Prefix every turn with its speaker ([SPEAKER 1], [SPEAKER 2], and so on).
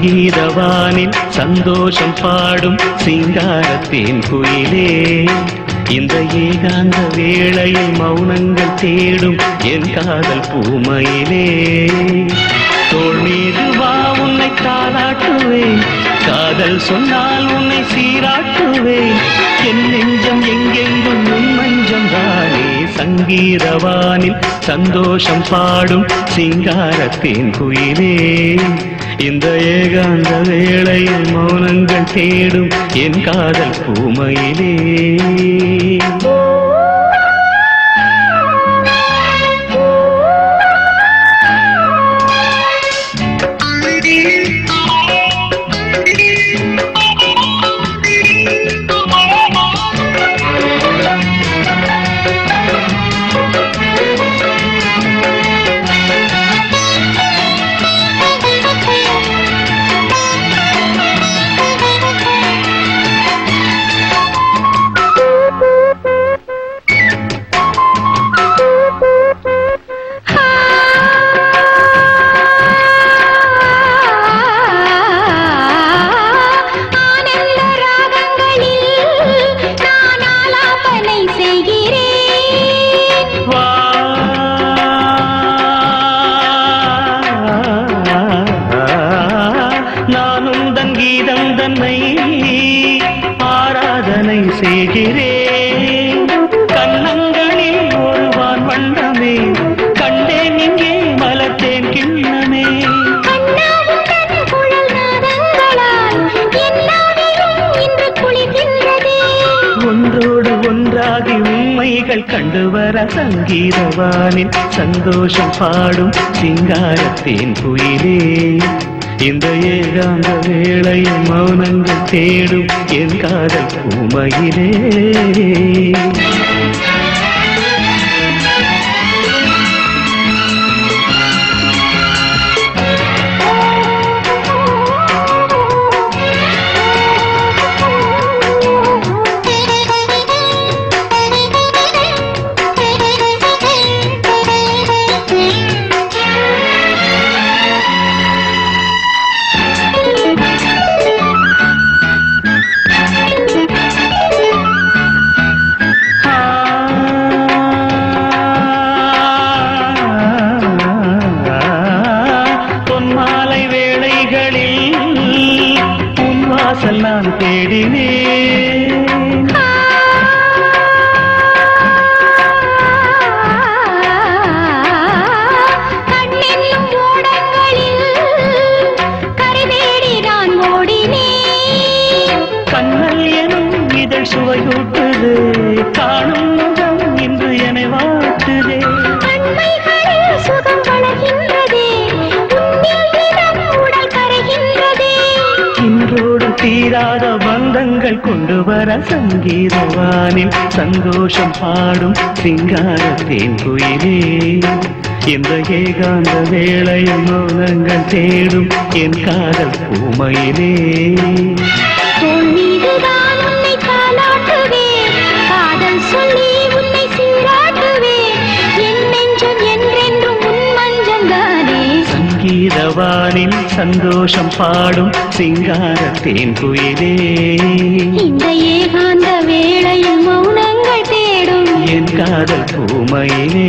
[SPEAKER 1] சங்கீதவானில் சந்தோஷம் பாடும் சிங்காரத்தேன் குயிலே இந்த ஏகாந்த வேளையில் மௌனங்கள் தேடும் என் காதல் பூமையிலே தோள் மீது வா உன்னை தாலாட்டுவேன் காதல் சொன்னால் உன்னை சீராட்டுவேன் என் நெஞ்சம் எங்கெங்கும் உன் மஞ்சம் தானே சங்கீதவானில் சந்தோஷம் பாடும் சிங்காரத்தேன் குயிலே இந்த ஏகாந்த வேளையில் மௌனங்கள் தேடும் என் காதல் பூமையிலே ஆராதனை செய்கிறேன் கண்ணங்களில் ஒருவான் வண்ணமே கண்டேன் இங்கே மலர்த்தேன் கிண்ணமே ஒன்றோடு ஒன்றாகி உண்மைகள் கண்டுவர சங்கீதவானில் சந்தோஷம் பாடும் சிங்காரத்தேன் குயிலே இந்த ஏகாந்த வேளையில் மௌனங்கள் தேடும் என் காதல் பூமையிலே நான் தேடினேன்
[SPEAKER 2] கண்ணென்னும் ஓடங்களில் கரை தேடி நான் ஓடினேன்
[SPEAKER 1] கண்ணல் எனும் இதழ் சுவையூட்டுது காணும் முகம் இன்று என்னை வாட்டுதே
[SPEAKER 2] கண்மைகளில் சுகம் வளர்கின்றதே உடல் கரைகின்றதே
[SPEAKER 1] இன்றோடு தீராத பந்தங்கள் கொண்டு வர சங்கீதவானில் சந்தோஷம் பாடும் சிங்காரத்தேன் குயிலே இந்த ஏகாந்த வேளையில் மௌனங்கள் தேடும் என் காதல் பூமையிலே
[SPEAKER 2] தோள் மீதுதான் உன்னை தாலாட்டுவேன் காதல் சொல்லி உன்னை சீராட்டுவேன் என் நெஞ்சம் என்றென்றும் உன் மஞ்சள் தானே
[SPEAKER 1] சங்கீதவானில் சந்தோஷம் பாடும் சிங்காரத்தேன் குயிலே
[SPEAKER 2] இந்த ஏகாந்த வேளையில் மௌனங்கள் தேடும்
[SPEAKER 1] என் காதல் பூமையிலே